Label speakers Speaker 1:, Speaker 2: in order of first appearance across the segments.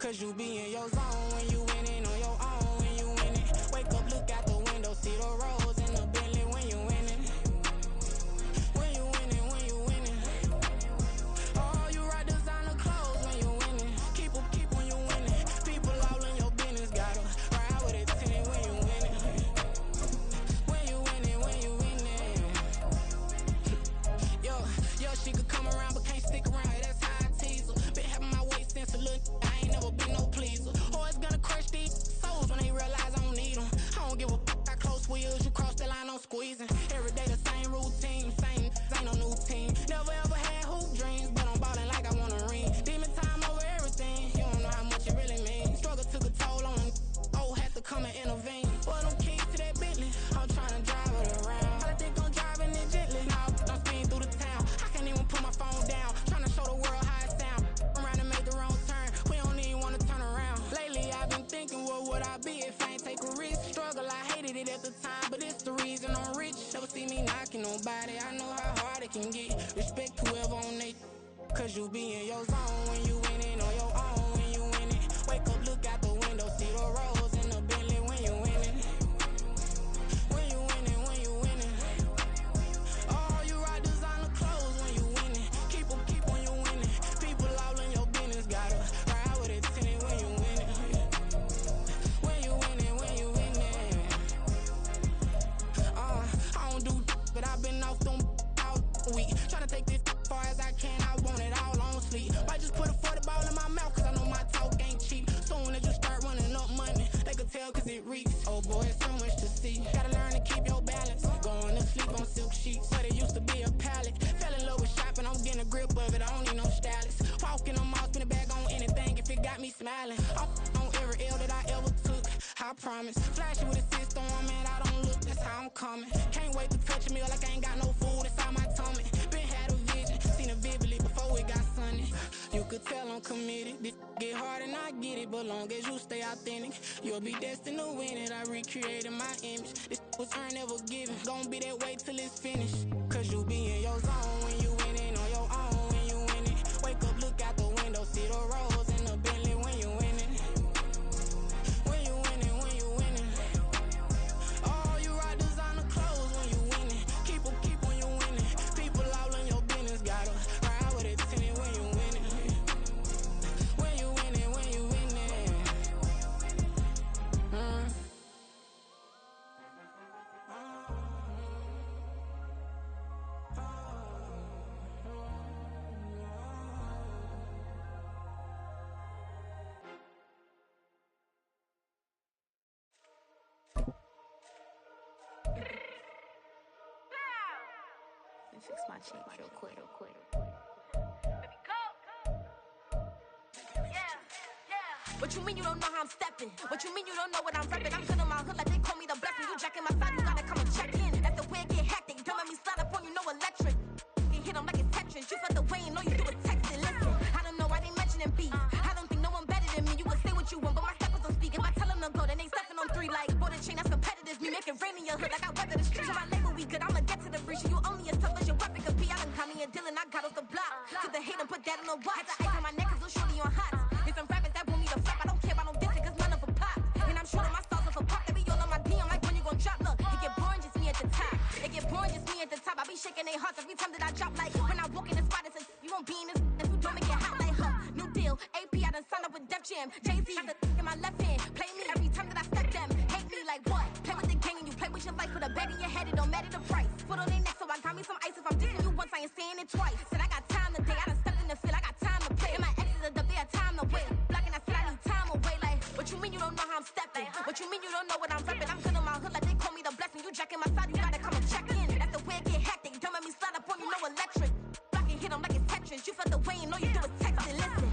Speaker 1: Cause you be in your zone when you winning on your own when you winning. Wake up, look out the window, see the rose in the Bentley when you winning. When you winning, when you winning. Oh, you ride designer clothes when you winning. Keep when you winning. People all in your business, gotta ride with it tinted when you winning. When you winning, when you winning. Yo, she could come around but can't stick around. That's how I tease her. Been having my weight since a little. I ain't never been no pleaser. Always gonna crush these souls when they realize I don't need them. I don't give a fuck how close wheels. You cross the line, I'm squeezing. Every day the same routine, same, ain't no new team. Never ever had hoop dreams, but I'm ballin' like I want a ring. Demon time over everything. You don't know how much it really means. Struggle took a toll on them. Oh, had to come and intervene. Well, them keys to that Bentley, I'm tryna drive it around. I think I'm driving it gently. Now I'm speeding through the town. I can't even put my phone down. Tryna show the world how it sound. Around and made the wrong turn. We don't even wanna turn around. Lately I've been thinking, what would I be if I ain't take a risk? Struggle, I hated it at the time, but it's the reason I'm rich. Never see me knocking nobody. I know how hard it can get. Respect whoever on they. Cause you be in your zone when you winning on your own when you winning. Wake up, look out the window, see the rose in the Bentley when you winning. When you winning, when you winning. Oh, you ride designer clothes when you winning. Keep when you winning. People all in your business, gotta ride with it tinted when you winning. When you winning, when you winning. I don't do but I've been off them all week. Tryna take this far as I can, I want it all on sleep. Might just put a 40 ball in my mouth, cause I know my talk ain't cheap. Soon as you start running up money, they could tell cause it reeks. Oh boy, it's so much to see. Gotta learn to keep your balance. Going to sleep on silk sheets, but it used to be a pallet. Fell in love with shopping, I'm getting a grip of it, I don't need no stylist. Walking them off, spin a bag on anything if it got me smiling. I'm on every L that I ever took, I promise. Flashing with a system, man, I don't look, that's how I'm coming. Can't wait to touch a meal like I ain't got no food inside my tummy. Been had a vision, seen it vividly before it got sunny. You could tell I'm committed. This get hard and I get it, but long as you stay authentic, you'll be destined to win it. I recreated my image. This was earned, never given. Gonna be that way till it's finished. Cause you be in your zone when you winning on your own when you winning. Wake up, look out the window, see the rose in the Bentley when you winning. When you winning, when you winning. Oh, you ride designer clothes when you winning. Keep when you winning. People all in your business, gotta ride with it tinted when you winning. When you winning, when you winning.
Speaker 2: Let me fix my cheek real quick. What you mean you don't know how I'm stepping? What you mean you don't know what I'm repping? I'm good in my hood like they call me the blessing. You jacking my side, you gotta come and check in. That's the way it get hectic. Don't make me slide up on you, no electric. You hit them like it's Tetris. You felt the way and know you do it texting. Listen, I don't know why they mentioning beef. I don't think no one better than me. You can say what you want, but my steppers don't speak. If I tell them to go, then they stepping on 3 like bought a chain that's competitive. Me making rain in your hood like I weather the streets. My label we good, I'ma get to the breach. You only as tough as your weapon could be. I done call me a Dylan, I got off the block. To the hate and put that on the watch. Had the ice on my neck cause little shorty on hot. There's some rappers that want me to flop. I don't care about no dissing cause none of them pop. And I'm shooting my stars off a pop. They be all on my DM like when you gon' drop. Look, it get boring just me at the top. It get boring just me at the top. I be shaking their hearts every time that I drop. Like when I walk in the spot, it says you won't be in this if you don't make it hot like her. New deal, AP, I done signed up with Def Jam. Jay-Z, got the in my left hand. Play me every time that I step them. Hate me like what? Play with the gang and you play with your life. Put a bag in your head, it don't matter the price. Foot on their neck, so I got me some ice. If I'm dissing you once, I ain't saying it twice. Said I got time today, I done stepped in the field, I got time to play. And my exes are up, they had time to wait. Blocking, I said I need time away. Like, what you mean you don't know how I'm stepping? What you mean you don't know what I'm repping? I'm good in my hood like they call me the blessing. You jacking my side, you gotta come and check in. That's the way it get hectic. Don't make me slide up on you, no electric. Blocking, hit them like it's Tetris. You felt the way and know you do it texting. Listen.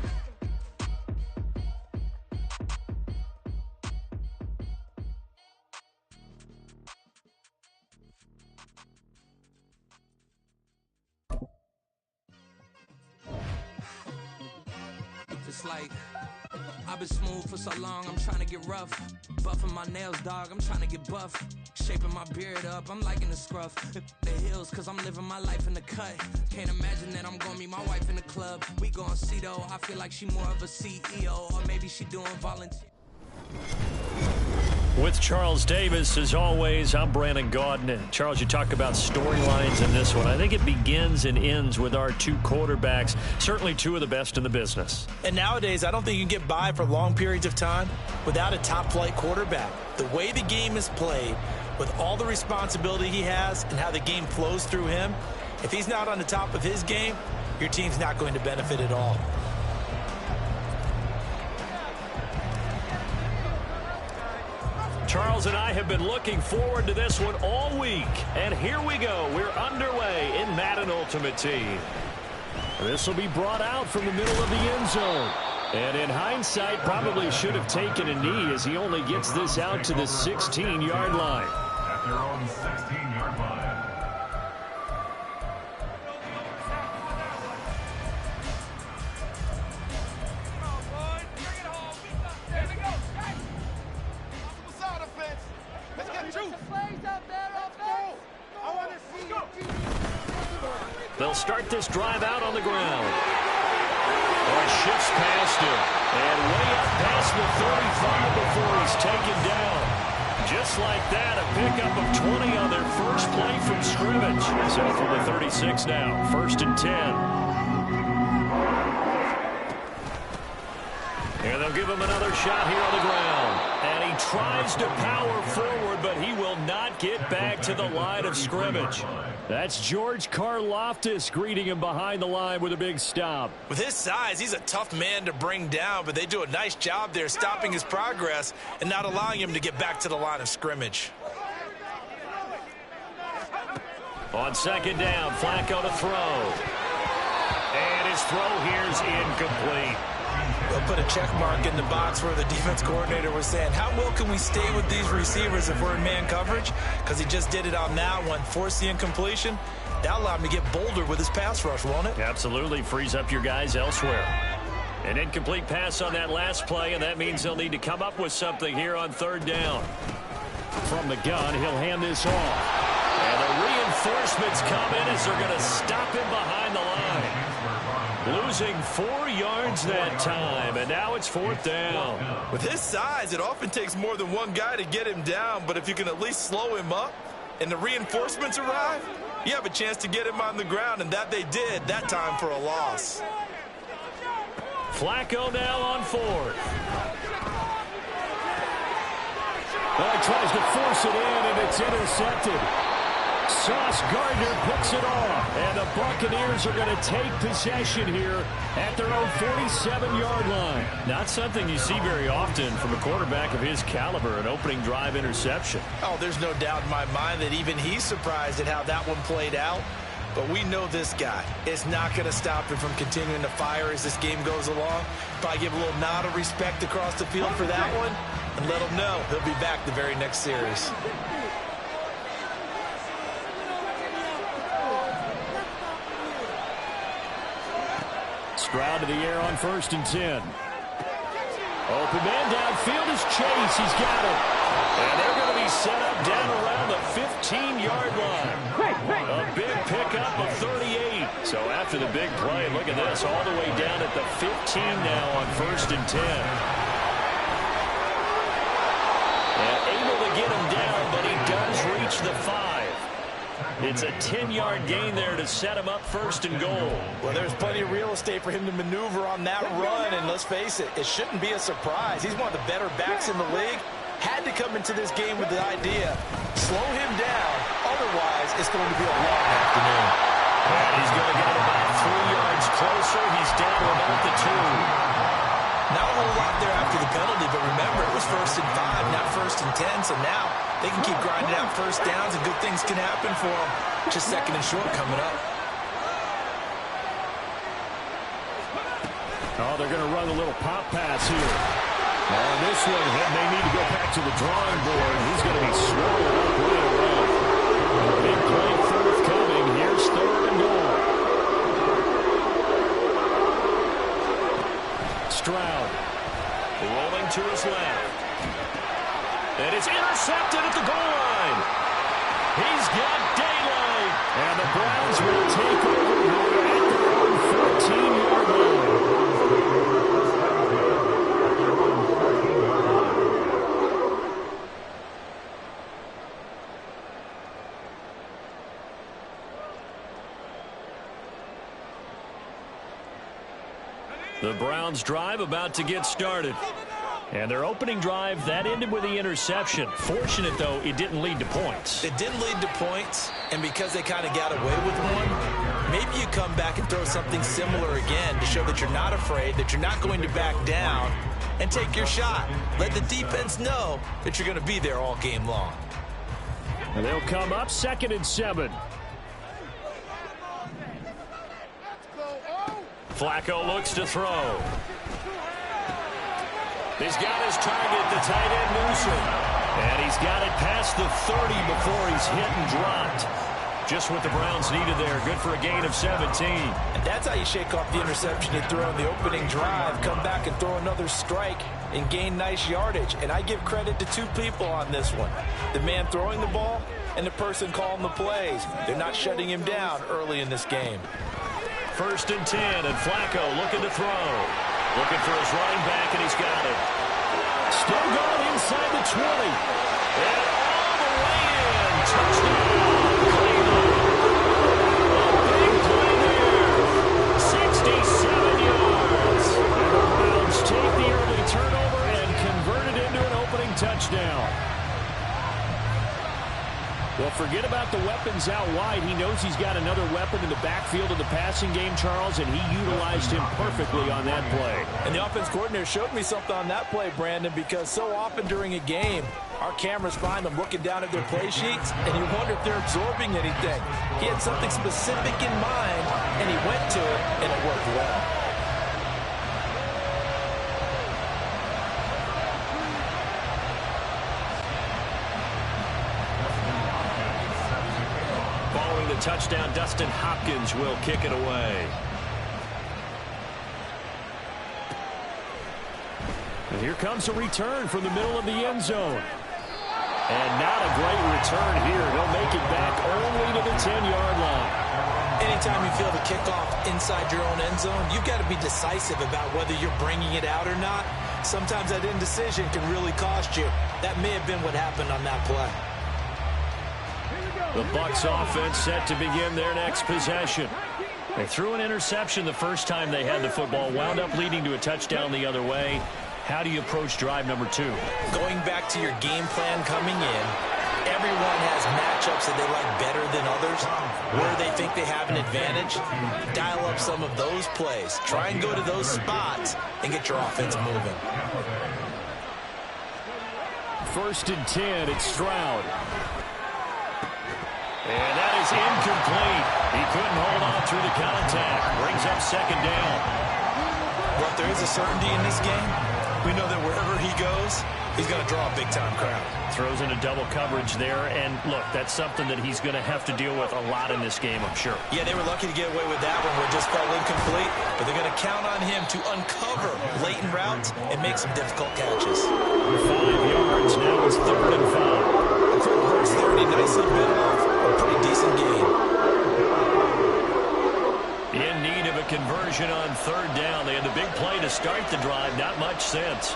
Speaker 3: Just like
Speaker 1: I've been smooth for so long, I'm trying to get rough. Buffing my nails, dog, I'm trying to get buff. Shaping my beard up, I'm liking the scruff. The hills, cause I'm living my life in the cut. Can't imagine that I'm gonna meet my wife in the club. We gon' see though, I feel like she more of a CEO. Or maybe she doing volunteer.
Speaker 3: With Charles Davis, as always, I'm Brandon Gaudin. And Charles, you talk about storylines in this one. I think it begins and ends with our two quarterbacks, certainly two of the best in the business.
Speaker 4: And nowadays, I don't think you can get by for long periods of time without a top-flight quarterback. The way the game is played, with all the responsibility he has and how the game flows through him, if he's not on the top of his game, your team's not going to benefit at all.
Speaker 3: Charles and I have been looking forward to this one all week. And here we go. We're underway in Madden Ultimate Team. This will be brought out from the middle of the end zone. And in hindsight, probably should have taken a knee as he only gets this out to the 16-yard line.
Speaker 5: At their own 16-yard line.
Speaker 3: They'll start this drive out on the ground. Shifts past him. And way up past the 35 before he's taken down. Just like that, a pickup of 20 on their first play from scrimmage. So from the 36 now, 1st and 10. And they'll give him another shot here on the ground. And he tries to power forward, but he will not get back to the line of scrimmage. That's George Karlaftis greeting him behind the line with a big stop.
Speaker 4: With his size, he's a tough man to bring down, but they do a nice job there stopping his progress and not allowing him to get back to the line of scrimmage.
Speaker 3: On 2nd down, Flacco to throw. And his throw here's incomplete.
Speaker 4: They'll put a check mark in the box where the defense coordinator was saying, how well can we stay with these receivers if we're in man coverage? Because he just did it on that one, forced the incompletion. That'll allow him to get bolder with his pass rush, won't it?
Speaker 3: Absolutely, frees up your guys elsewhere. An incomplete pass on that last play, and that means they'll need to come up with something here on 3rd down. From the gun, he'll hand this off. And the reinforcements come in as they're going to stop him behind the line. Losing 4 yards that time, and now it's 4th down.
Speaker 4: With his size, it often takes more than one guy to get him down, but if you can at least slow him up and the reinforcements arrive, you have a chance to get him on the ground, and that they did that time for a loss.
Speaker 3: Flacco now on 4th. Well, he tries to force it in, and it's intercepted. Sauce Gardner picks it off, and the Buccaneers are going to take possession here at their own 47-yard line. Not something you see very often from a quarterback of his caliber, an opening drive interception.
Speaker 4: Oh, there's no doubt in my mind that even he's surprised at how that one played out. But we know this guy is not going to stop him from continuing to fire as this game goes along. Probably give a little nod of respect across the field for that one and let him know he'll be back the very next series.
Speaker 3: Stroud to the air on 1st and 10. Open man downfield is Chase. He's got it. And they're going to be set up down around the 15-yard line. A big pickup of 38. So after the big play, look at this, all the way down at the 15 now on 1st and 10. And able to get him down, but he does reach the 5. It's a 10-yard gain there to set him up 1st and goal.
Speaker 4: Well, there's plenty of real estate for him to maneuver on that run, and let's face it, it shouldn't be a surprise. He's one of the better backs in the league. Had to come into this game with the idea, slow him down, otherwise it's going to be a long afternoon.
Speaker 3: And he's going to get it about 3 yards closer. He's down to about the 2.
Speaker 4: Not a whole lot there after the penalty, but remember, it was 1st and 5, not 1st and 10, so now they can keep grinding out 1st downs and good things can happen for them. Just 2nd and short coming up.
Speaker 3: Oh, they're going to run a little pop pass here. On this one, they need to go back to the drawing board. He's going to be swallowed up right away. Big play forthcoming. Here's 3rd and goal. Stroud throwing to his left. And it's intercepted at the goal line. He's got daylight. And the Browns will take over here at their own 14-yard line. The Browns drive about to get started. And their opening drive, that ended with the interception. Fortunate, though, it didn't lead to points.
Speaker 4: It didn't lead to points, and because they kind of got away with one, maybe you come back and throw something similar again to show that you're not afraid, that you're not going to back down, and take your shot. Let the defense know that you're going to be there all game long.
Speaker 3: And they'll come up 2nd and 7. Flacco looks to throw. He's got his target, the tight end Newsom. And he's got it past the 30 before he's hit and dropped. Just what the Browns needed there. Good for a gain of 17.
Speaker 4: And that's how you shake off the interception you throw in the opening drive. Come back and throw another strike and gain nice yardage. And I give credit to two people on this one. The man throwing the ball and the person calling the plays. They're not shutting him down early in this game.
Speaker 3: 1st and 10, and Flacco looking to throw. Looking for his running back, and he's got it. Still going inside the 20. And all the way in. Touchdown, Cleveland. A big play there. 67 yards. And the Browns take the early turnover and convert it into an opening touchdown. Well, forget about the weapons out wide. He knows he's got another weapon in the backfield of the passing game, Charles, and he utilized him perfectly on that play.
Speaker 4: And the offense coordinator showed me something on that play, Brandon, because so often during a game, our cameras find them looking down at their play sheets, and you wonder if they're absorbing anything. He had something specific in mind, and he went to it, and it worked well.
Speaker 3: Touchdown, Dustin Hopkins will kick it away. And here comes a return from the middle of the end zone. And not a great return here. He'll make it back only to the 10-yard line.
Speaker 4: Anytime you feel the kickoff inside your own end zone, you've got to be decisive about whether you're bringing it out or not. Sometimes that indecision can really cost you. That may have been what happened on that play.
Speaker 3: The Bucs offense set to begin their next possession. They threw an interception the first time they had the football, wound up leading to a touchdown the other way. How do you approach drive number 2?
Speaker 4: Going back to your game plan coming in, everyone has matchups that they like better than others, where they think they have an advantage. Dial up some of those plays. Try and go to those spots and get your offense moving.
Speaker 3: 1st and 10, it's Stroud. And that is incomplete. He couldn't hold on through the contact. Brings up 2nd down.
Speaker 4: Well, if there is a certainty in this game, we know that wherever he goes, he's going to draw a big-time crowd.
Speaker 3: Throws into double coverage there. And, look, that's something that he's going to have to deal with a lot in this game, I'm sure.
Speaker 4: Yeah, they were lucky to get away with that one where it just fell incomplete. But they're going to count on him to uncover blatant routes and make some difficult catches.
Speaker 3: 5 yards. Now it's 3rd and 5.
Speaker 4: It's 30, nicely bit off. A pretty decent gain.
Speaker 3: In need of a conversion on 3rd down. They had the big play to start the drive. Not much sense.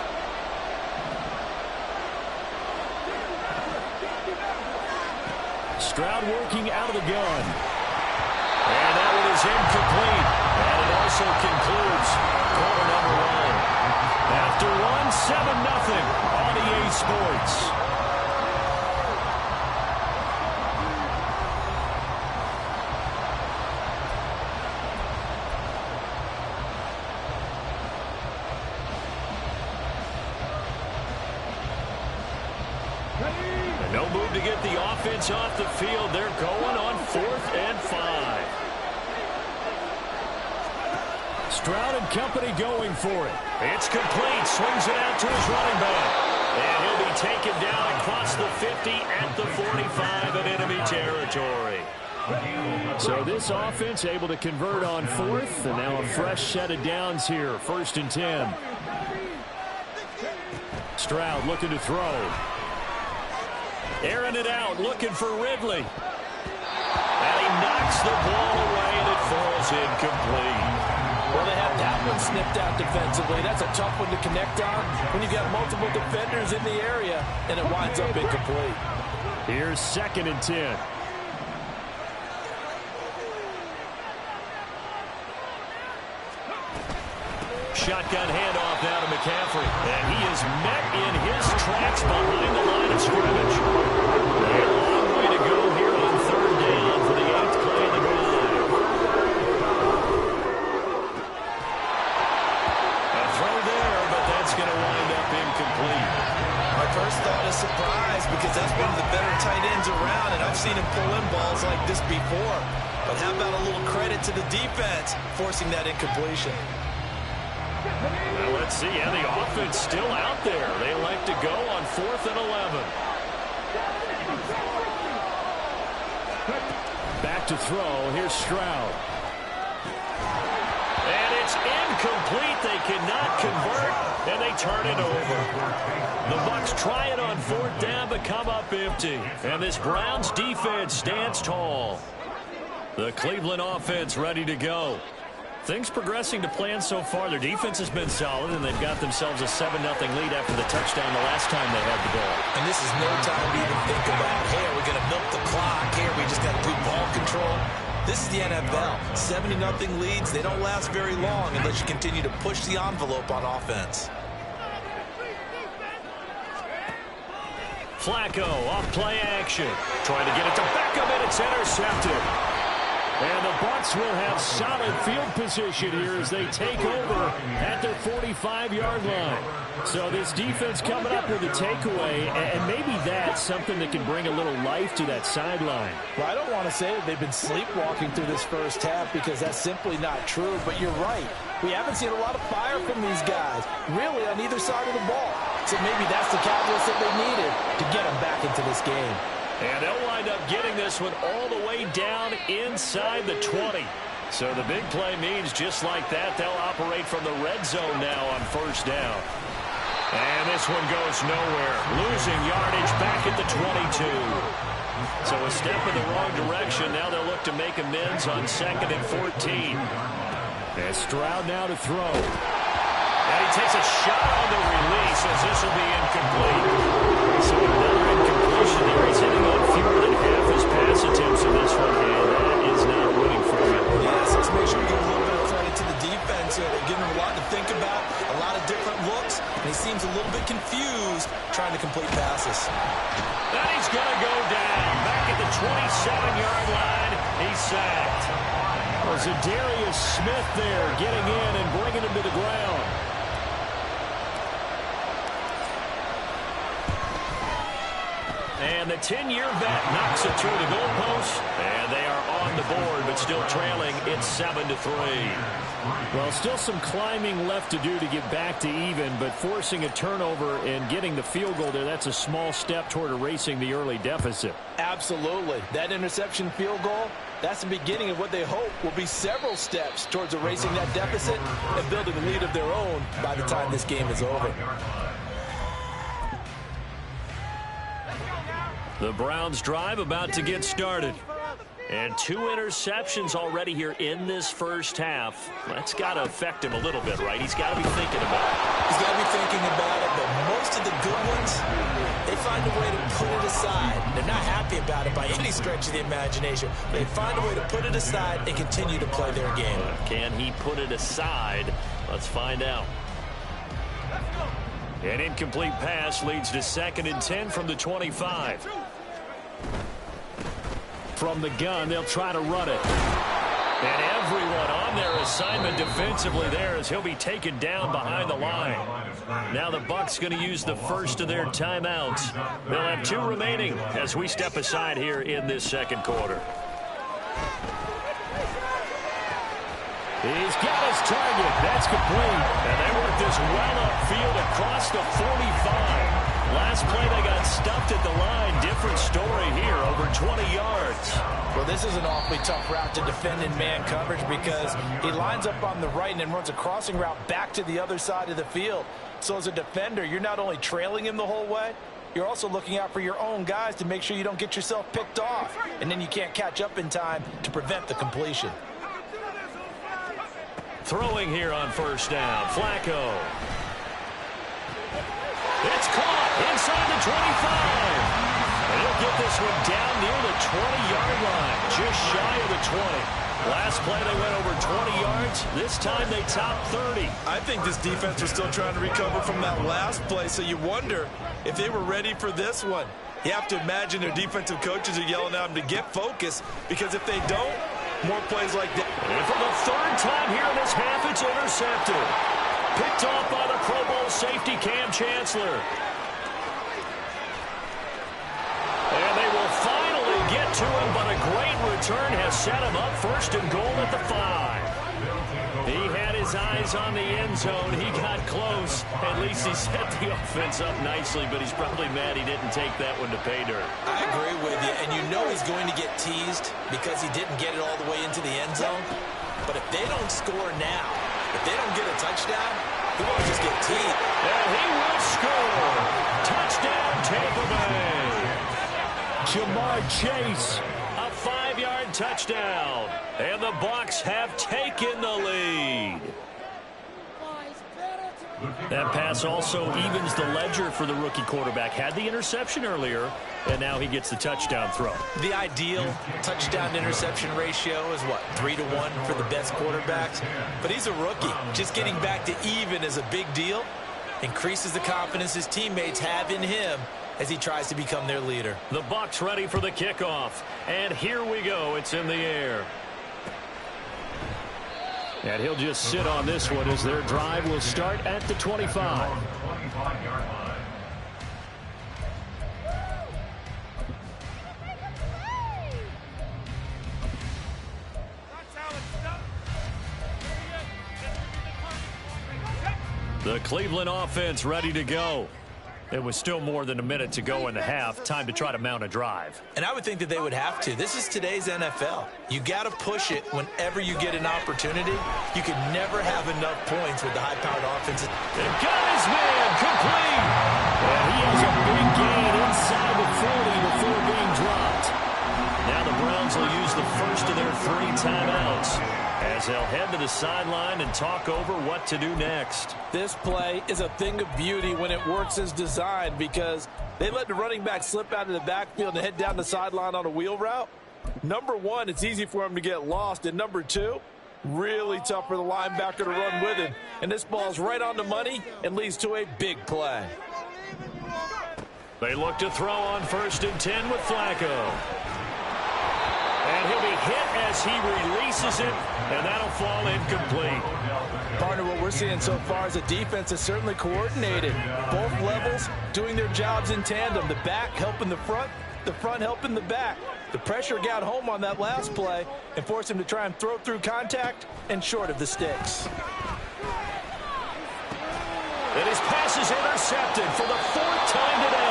Speaker 3: Stroud working out of the gun. And that one is incomplete. And it also concludes quarter number 1. After one, 7-0 on EA Sports. No move to get the offense off the field. They're going on 4th and 5. Stroud and company going for it. It's complete. Swings it out to his running back. And he'll be taken down across the 50 at the 45 in enemy territory. So this offense able to convert on 4th. And now a fresh set of downs here. 1st and 10. Stroud looking to throw. Airing it out, looking for Ridley. And he knocks the ball away, and it falls incomplete.
Speaker 4: Well, they have that one snipped out defensively. That's a tough one to connect on when you've got multiple defenders in the area, and it winds up incomplete.
Speaker 3: Here's 2nd and 10. Shotgun handoff now to McCaffrey. And he is met in his tracks behind the line of scrimmage. A long way to go here on 3rd down for the 8th play of the drive. A throw there, but that's going to wind up incomplete.
Speaker 4: My first thought is surprise because that's one of the better tight ends around, and I've seen him pull in balls like this before. But how about a little credit to the defense forcing that incompletion?
Speaker 3: Well, let's see. And the offense still out there. They like to go on 4th and 11. Back to throw. Here's Stroud. And it's incomplete. They cannot convert, and they turn it over. The Bucs try it on 4th down, but come up empty. And this Browns defense stands tall. The Cleveland offense ready to go. Things progressing to plan so far. Their defense has been solid, and they've got themselves a 7-0 lead after the touchdown the last time they had the ball.
Speaker 4: And this is no time to even think about, hey, are we going to milk the clock? Hey, we just got to do ball control. This is the NFL. 70-0 leads, they don't last very long unless you continue to push the envelope on offense.
Speaker 3: Flacco off play action. Trying to get it to Beckham, and it's intercepted. And the Bucs will have solid field position here as they take over at their 45-yard line. So this defense coming up with a takeaway, and maybe that's something that can bring a little life to that sideline.
Speaker 4: Well, I don't want to say that they've been sleepwalking through this first half because that's simply not true, but you're right. We haven't seen a lot of fire from these guys, really, on either side of the ball. So maybe that's the catalyst that they needed to get them back into this game.
Speaker 3: And they'll wind up getting this one all the way down inside the 20. So the big play means just like that, they'll operate from the red zone now on 1st down. And this one goes nowhere. Losing yardage back at the 22. So a step in the wrong direction. Now they'll look to make amends on 2nd and 14. And Stroud now to throw. And he takes a shot on the release as this will be incomplete. So another incompletion there. He's hitting on fewer than half his pass attempts in this one, and that is not a winning formula.
Speaker 4: Yes, let's make sure we give a little bit of credit to the defense here. They're giving him a lot to think about, a lot of different looks, and he seems a little bit confused trying to complete passes.
Speaker 3: And he's going to go down. Back at the 27-yard line, he's sacked. Was Darius Smith there getting in and bringing him to the ground. And the 10-year vet knocks it through the goalpost, and they are on the board, but still trailing. It's 7-3. Well, still some climbing left to do to get back to even, but forcing a turnover and getting the field goal there, that's a small step toward erasing the early deficit.
Speaker 4: Absolutely. That interception field goal, that's the beginning of what they hope will be several steps towards erasing that deficit and building a lead of their own by the time this game is over.
Speaker 3: The Browns drive about to get started. And 2 interceptions already here in this first half. That's got to affect him a little bit, right? He's got to be thinking about it.
Speaker 4: He's got to be thinking about it, but most of the good ones, they find a way to put it aside. They're not happy about it by any stretch of the imagination. They find a way to put it aside and continue to play their game.
Speaker 3: Can he put it aside? Let's find out. An incomplete pass leads to 2nd and 10 from the 25. From the gun, they'll try to run it. And everyone on their assignment defensively there as he'll be taken down behind the line. Now the Bucs going to use the first of their timeouts. They'll have 2 remaining as we step aside here in this second quarter. He's got his target. That's complete. And they work this well upfield across the 45. Last play they got stuffed at the line. Different story here, over 20 yards.
Speaker 4: Well, this is an awfully tough route to defend in man coverage because he lines up on the right and then runs a crossing route back to the other side of the field. So as a defender, you're not only trailing him the whole way, you're also looking out for your own guys to make sure you don't get yourself picked off. And then you can't catch up in time to prevent the completion.
Speaker 3: Throwing here on first down, Flacco. It's caught inside the 25. And he'll get this one down near the 20-yard line, just shy of the 20. Last play they went over 20 yards. This time they topped 30.
Speaker 4: I think this defense was still trying to recover from that last play, so you wonder if they were ready for this one. You have to imagine their defensive coaches are yelling at them to get focused, because if they don't, more plays like that.
Speaker 3: And for the third time here in this half, it's intercepted. Picked off by the Pro Bowl safety Cam Chancellor. And they will finally get to him, but a great return has set him up first and goal at the 5. He had his eyes on the end zone. He got close. At least he set the offense up nicely, but he's probably mad he didn't take that one to pay dirt.
Speaker 4: I agree with you, and you know he's going to get teased because he didn't get it all the way into the end zone. But if they don't score now, if they don't get a touchdown, he won't just get teased.
Speaker 3: And he will score. Touchdown, Tampa Bay. Jamar Chase, a 5-yard touchdown. And the Bucs have taken the lead. That pass also evens the ledger for the rookie quarterback. Had the interception earlier, and now he gets the touchdown throw.
Speaker 4: The ideal touchdown-interception ratio is, what, 3-to-1 for the best quarterbacks? But he's a rookie. Just getting back to even is a big deal. Increases the confidence his teammates have in him as he tries to become their leader.
Speaker 3: The Bucs ready for the kickoff. And here we go. It's in the air. And he'll just sit on this one as their drive will start at the 25. The Cleveland offense ready to go. It was still more than a minute to go in the half. Time to try to mount a drive.
Speaker 4: And I would think that they would have to. This is today's NFL. You got to push it whenever you get an opportunity. You can never have enough points with the high-powered offense.
Speaker 3: And got his man complete. And he has a big gain inside the 40 before being dropped. Now the Browns will use the first of their 3 timeouts as they'll head to the sideline and talk over what to do next.
Speaker 4: This play is a thing of beauty when it works as designed, because they let the running back slip out of the backfield and head down the sideline on a wheel route. Number one, it's easy for him to get lost. And number two, really tough for the linebacker to run with him. And this ball's right on the money and leads to a big play.
Speaker 3: They look to throw on 1st and 10 with Flacco. And he'll be hit as he releases it, and that'll fall incomplete.
Speaker 4: Partner, what we're seeing so far is a defense is certainly coordinated. Both levels doing their jobs in tandem. The back helping the front helping the back. The pressure got home on that last play and forced him to try and throw through contact and short of the sticks.
Speaker 3: And his pass is intercepted for the 4th time today.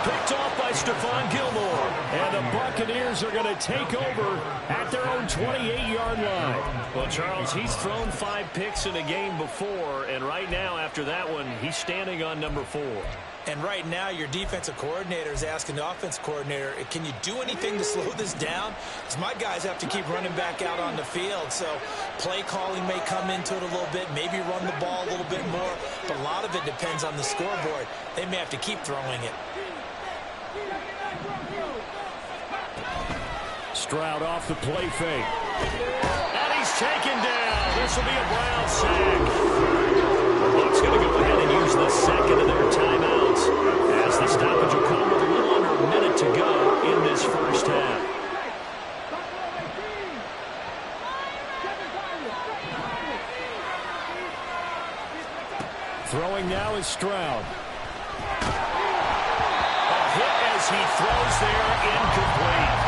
Speaker 3: Picked off by Stephon Gilmore. And the Buccaneers are going to take over at their own 28-yard line. Well, Charles, he's thrown 5 picks in a game before, and right now, after that one, he's standing on number 4.
Speaker 4: And right now, your defensive coordinator is asking the offensive coordinator, can you do anything to slow this down? Because my guys have to keep running back out on the field. So play calling may come into it a little bit, maybe run the ball a little bit more. But a lot of it depends on the scoreboard. They may have to keep throwing it.
Speaker 3: Stroud off the play fake. And he's taken down. This will be a Brown sack. The Bucs going to go ahead and use the second of their timeouts as the stoppage will come with a little under a minute to go in this first half. Throwing now is Stroud. A hit as he throws there, incomplete.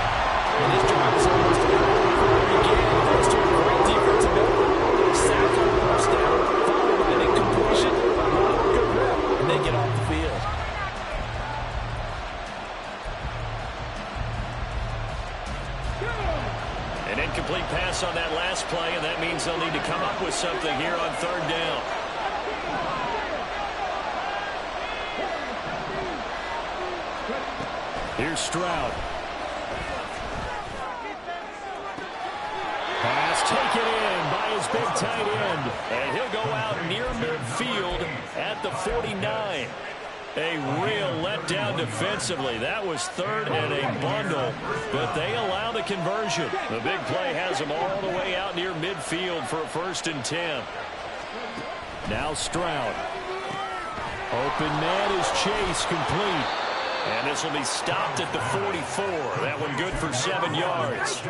Speaker 4: And this drive is almost a every game. Thanks to a great defensive effort. Sack on first down, followed by an incompletion, good rep, and they get off the field.
Speaker 3: on that last play, and that means they'll need to come up with something here on third down. Here's Stroud. Pass taken in by his big tight end. And he'll go out near midfield at the 49. A real letdown defensively. That was third and a bundle, but they allow the conversion. The big play has them all the way out near midfield for a 1st and 10. Now Stroud. Open man is Chase, complete. And this will be stopped at the 44. That one good for 7 yards.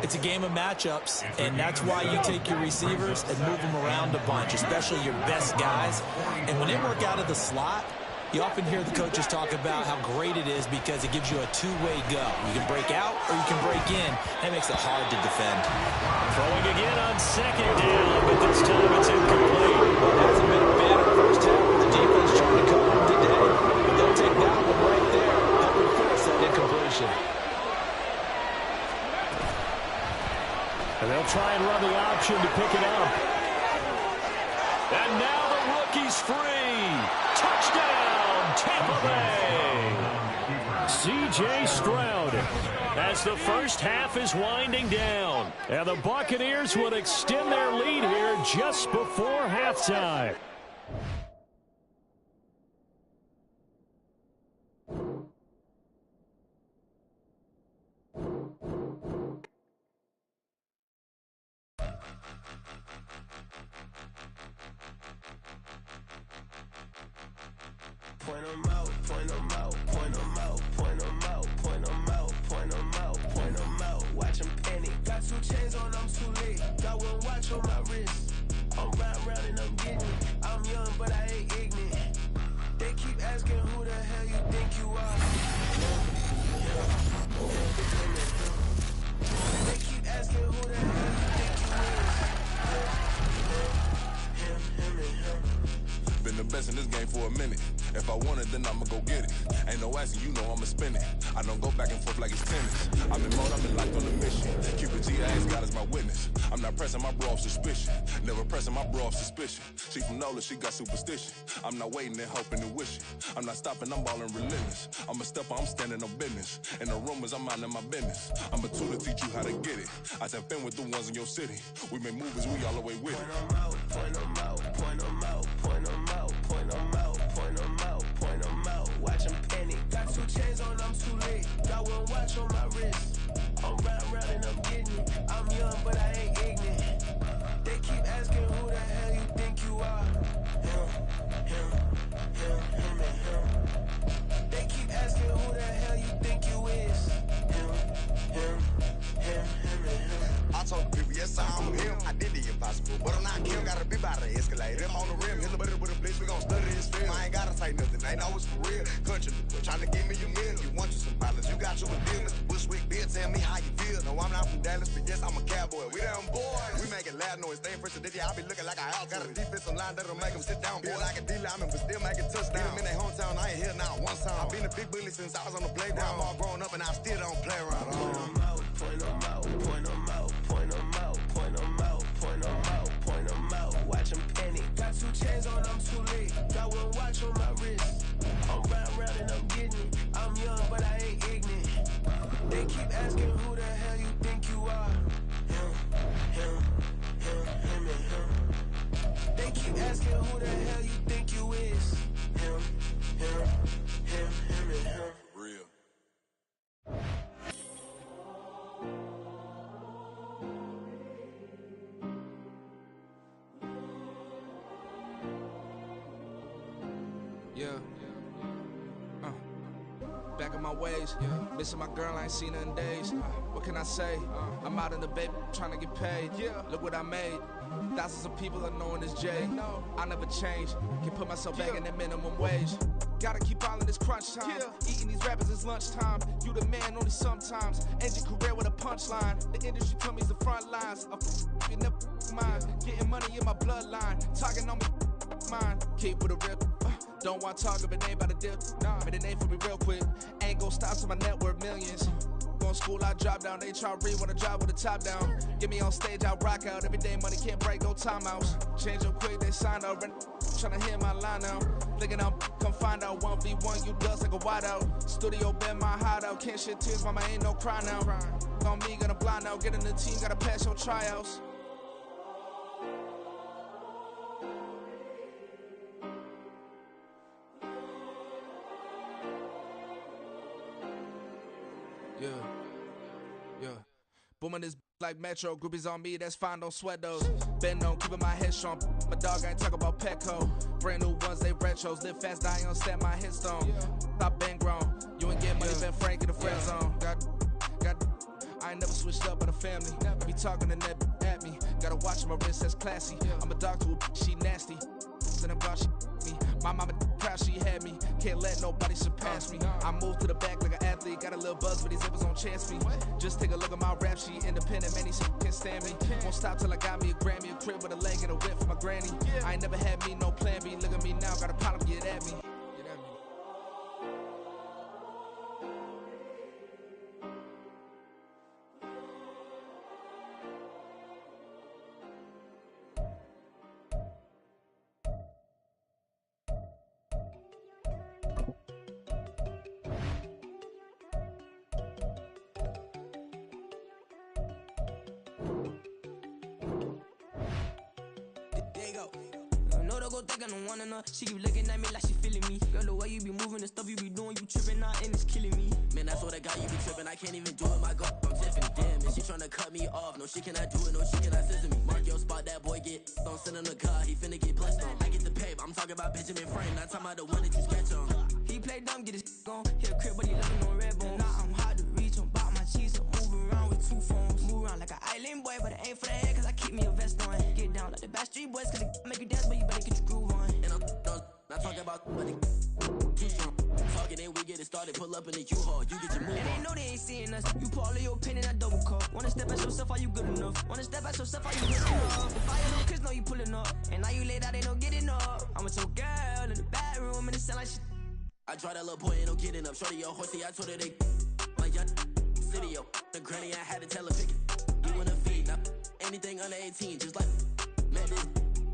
Speaker 4: It's a game of matchups, and that's why you take your receivers and move them around a bunch, especially your best guys. And when they work out of the slot, you often hear the coaches talk about how great it is because it gives you a two-way go. You can break out or you can break in. That makes it hard to defend.
Speaker 3: Throwing again on 2nd down, but this time it's incomplete.
Speaker 4: Well, it hasn't been a bad first half for the defense trying to cover up today. But they'll take that one right there, helping force that incompletion.
Speaker 3: And they'll try and run the option to pick it up. And now the rookie's free. Touchdown, Tampa Bay. C.J. Stroud as the first half is winding down. And the Buccaneers would extend their lead here just before halftime.
Speaker 1: Point 'em out, point 'em out, point 'em out, point 'em out, point 'em out, point 'em out, point 'em out. Watch 'em panic. Got 2 chains on, I'm too late. Got 1 watch on my wrist. I'm round and I'm getting it. I'm young, but I ain't ignorant. They keep asking who the hell you think you are. They keep asking who the hell you think you is. Him and him.
Speaker 6: Been the best in this game for a minute. If I want it, then I'ma go get it. Ain't no asking, you know I'ma spin it. I don't go back and forth like it's tennis. I'm in mode, I've been locked on a mission. Cupid G, I ask God as my witness. I'm not pressing my bro off suspicion. Never pressing my bro off suspicion. She from Nola, she got superstition. I'm not waiting and hoping and wishing. I'm not stopping, I'm balling relentless. I'm a stepper, I'm standing on business. In the rumors, I'm minding my business. I'm a tool to teach you how to get it. I tap in with the ones in your city. We make movies, we all the way with it.
Speaker 1: Point 'em out, point 'em out, point 'em out, point 'em out, point 'em out, point 'em out, point 'em out. Watch 'em panic. Got 2 chains on, I'm too late. Got 1 watch on my wrist. I'm round and I'm getting it. I'm young, but I ain't ignorant. They keep asking who the hell you think you are. Him and him. They keep asking who the hell you think you is. Him and him.
Speaker 7: I told the people, yes, I'm him. I did the impossible, but I'm not Kim. Gotta be by the escalator. I'm on the rim, hit the butter with a blitz. We gon' study this film. I ain't gotta say nothing. They know it's for real. Country, trying to give me your meal. You want you some violence. You got you a deal. Mr. Bushwick, Bill, tell me how you feel. No, I'm not from Dallas, but yes, I'm a cowboy. We them boys. We make it loud noise. Stay fresh today. I be looking like a house. Got a defensive line that'll make them sit down. Feel like a D-lineman, but still make it touchdown. Them in their hometown, I ain't here now one time. I've been a big bully since I was on the playground. I'm all grown up and I still don't play around.
Speaker 1: Point 'em out, point 'em out, point 'em out, point 'em out, point 'em out, point 'em out, point 'em out. Watch 'em panic. Got 2 chains on, I'm too late. Got 1 watch on my wrist. I'm round and I'm getting it. I'm young, but I ain't ignorant. They keep asking who the hell you think you are. Him and him. They keep asking who the hell you think you is. Him and him.
Speaker 6: Real.
Speaker 8: Yeah. Back in my ways. Missing my girl, I ain't seen her in days. What can I say? I'm out in the baby trying to get paid. Look what I made. Thousands of people are knowing this Jay. I never change. Can put myself back in that minimum wage. Gotta keep all in this crunch time. Eating these rappers is lunchtime. You the man only sometimes. End your career with a punchline. The industry told me it's the front lines. You never mine. Getting money in my bloodline. Talking on me mine. Keep with a rip. Don't want to talk if it ain't about the dip. Nah, made a name for me real quick. Ain't gon' stop till my net worth millions. going to school, I drop down. They try to read when I drop with the top down. Get me on stage, I rock out. Every day money can't break, no timeouts. Change up quick, they sign up. Tryna hit my line now. Thinking I'm come find out 1v1, you dust like a wideout. Studio been my hideout. Can't shed tears, mama ain't no cry now. On me, gonna blind out. Get in the team, gotta pass your tryouts. Yeah. Booming this like Metro. Groupies on me, that's fine, don't sweat those. Been on, keeping my head strong. My dog ain't talk about Petco. Brand new ones, they retros. Live fast, die on set my headstone. Stop been grown. You ain't get money, been Frank in the friend zone. Got. I ain't never switched up on the family. I be talking to that at me. Gotta watch my wrist, that's classy. I'm a dog to a she nasty. Then I'm gone, she me. My mama proud she had me. Can't let nobody surpass me. I moved to the back like an athlete. Got a little buzz, but these zippers on chance me. Just take a look at my rap sheet. Independent, man, these can't stand me. Won't stop till I got me a Grammy, a crib with a leg and a whip for my granny. I ain't never had me no plan B. Look at me now, got a problem, get at me.
Speaker 9: She keep looking at me like she feeling me. Girl, the way you be moving, the stuff you be doing, you tripping out and it's killing me. Man, that's what I got, you be tripping. I can't even do it, my girl, I'm Tiffany. Damn, and she tryna cut me off. No, she cannot do it, no, she cannot scissor me. Mark your spot, that boy get. Don't send him the car, he finna get blessed on. I get the pay, I'm talking about Benjamin Frank, not talking about the one that you sketch on. He play dumb, get his gone. Hit a crib, but he loving on red bone. Now I'm hard to reach, I'm bout my cheese, I'm moving around with two phones. Move around like an island boy, but it ain't for the head, cause I keep me a vest on. Get down like the Backstreet Boys, cause it make you dance, but you better get your groove on. And I'm not talking about but they too strong. Talking and we get it started, pull up in the U-Haul, you get your move on. And they know they ain't seeing us. You pull all of your pen in that double cup. Wanna step at yourself, are you good enough? Wanna step at yourself, are you good enough? The fire no kids know you pulling up. And now you laid out, ain't no getting up. I'm with your girl in the bedroom and it sound like shit. I draw that little boy, ain't no getting up. Shorty, yo, horsey, I told her they my young city, yo. The granny, I had to tell her pick it. You in the feed, now anything under 18, just like met this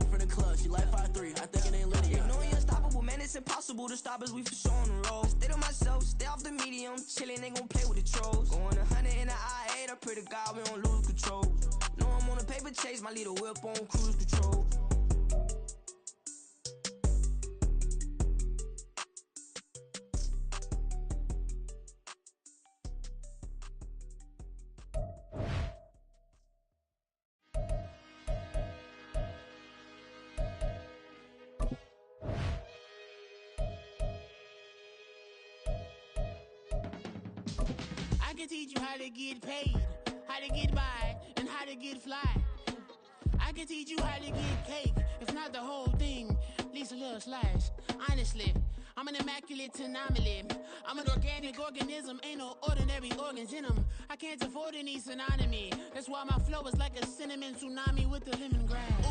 Speaker 9: from the club. She like 5'3", I think it ain't Lydia. You know you're unstoppable, man, it's impossible to stop us, we for sure on the road. Stay to myself, stay off the medium, chillin', ain't gon' play with the trolls. Going 100 in the I-8, I pray to God we don't lose control. Know I'm on a paper chase, my little whip on cruise control.
Speaker 1: I can teach you how to get paid, how to get by, and how to get fly. I can teach you how to get cake, if not the whole thing, at least a little slice. Honestly, I'm an immaculate anomaly. I'm an organic organism, ain't no ordinary organs in them. I can't afford any synonymy. That's why my flow is like a cinnamon tsunami with the lemongrass.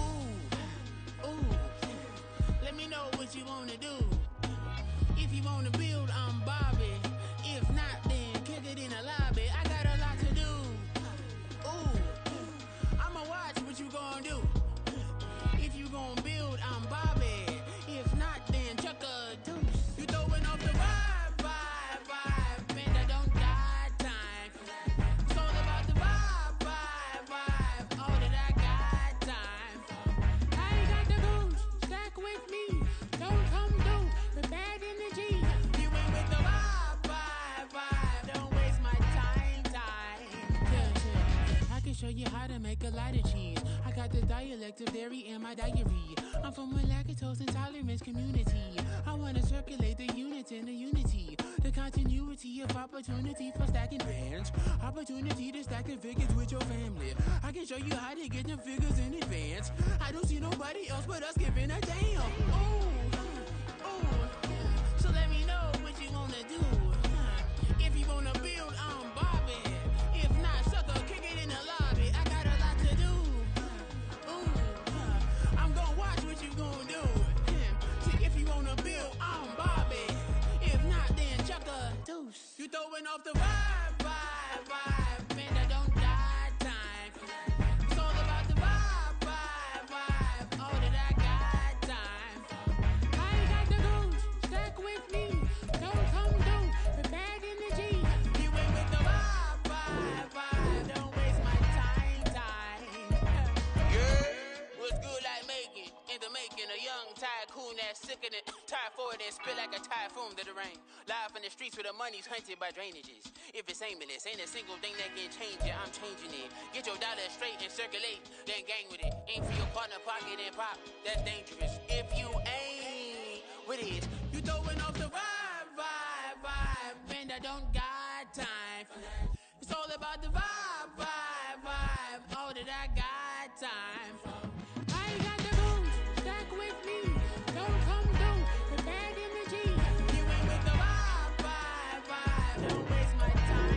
Speaker 1: Ooh, let me know what you wanna do. If you wanna build, I'm Bobby. If not, then kick it in the lobby. I got a lot to do. Ooh, I'ma watch what you gonna do. If you gonna build, I'm Bobby. If not, then chuck a deuce. You throwing off the vibe, man, I don't got time. It's all about the vibe, all that I got time. I ain't got the goose, stack with me. Don't come through with bad energy. You ain't with the vibe, don't waste my time. Yeah, I can show you how to make a lot of cheese. I got the dialect of dairy in my diary. I'm from a lactose intolerance community. I wanna circulate the units in the unity. The continuity of opportunity for stacking bands. Opportunity to stack the figures with your family. I can show you how to get them figures in advance. I don't see nobody else but us giving a damn. Ooh. So let me know what you wanna do. If you wanna build, I'm Bobby. If not, sucker, kick it in the lobby. I got a lot to do. I'm gonna watch what you gonna do. See, if you wanna build, I'm Bobby. If not, then chuck a deuce. You throwing off the vibe.
Speaker 10: ass sickening. Tired for it and spill like a typhoon to the rain. Live in the streets where the money's hunted by drainages. If it's aimless, ain't a single thing that can change it. I'm changing it. Get your dollar straight and circulate, then gang with it. Aim for your partner, pocket and pop. That's dangerous. If you ain't with it, you throwing off the vibe. And I don't got time for that. It's all about the vibe. All that I got time for. I got the booze, stack with me. Don't come through with bad energy. You ain't with the vibe. Don't waste my time.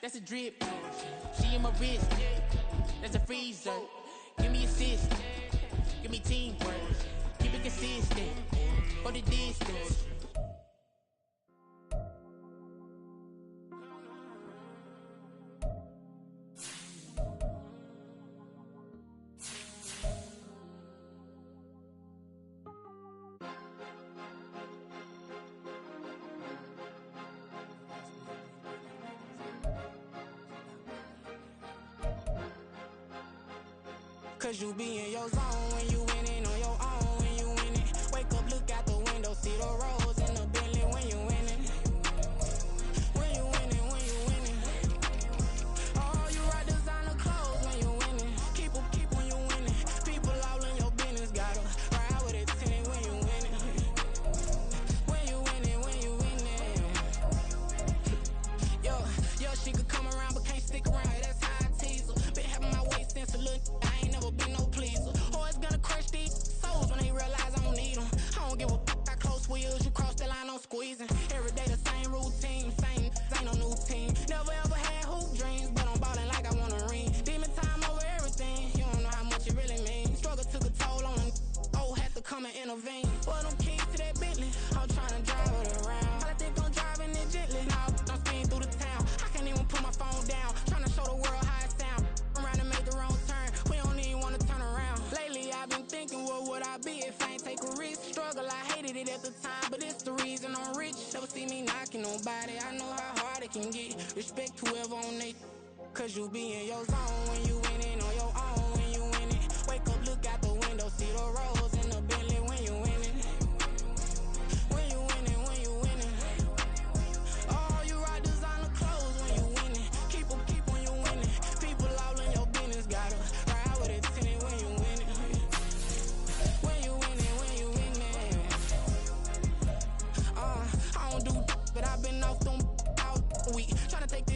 Speaker 10: That's a drip. She in my wrist. That's a freezer. Give me assist. Give me teamwork. Keep it consistent. For the distance. Cause you be in your zone when you winning on your own when you winning. Wake up, look out the window, see the rose in the Bentley when you winning. When you winning. Oh, you ride designer clothes when you winning. Keep when you winning. People all in your business, gotta ride with it tinted when you winning. When you winning. Yo, she could come around but can't stick around. That's how I tease her. Been having my waist since a little. Be no pleaser. Always gonna crush these souls when they realize I don't need them. I don't give a how close we is. You cross the line, I'm squeezing. Every day the same routine, ain't no new team. Never ever had hoop dreams, but I'm ballin' like I want a ring. Demon time over everything. You don't know how much it really means. Struggle took a toll on them. Oh, had to come and intervene. Well, them keys to that Bentley. I'm trying to drive it around. I think I'm driving it gently. Now I'm speeding through the town. I can't even put my phone down. Trying to show the world how it sound. Around and make the wrong turn. We don't even wanna turn around. Lately I've been thinking, what would I be if I ain't take a risk? Struggle, I hated it at the time, but it's the reason I'm rich. Never see me knocking nobody. I know how hard it can get. Respect whoever on they. Cause you be in your zone when you winning on your own when you winning. Wake up, look out the window, see the rose in the Bentley when you winning. When you winning. Oh, you ride designer clothes when you winning. Keep when you winning. People all in your business, gotta ride with it tinted when you winning. When you winning. I don't do, but I've been off them out week. Tryna take this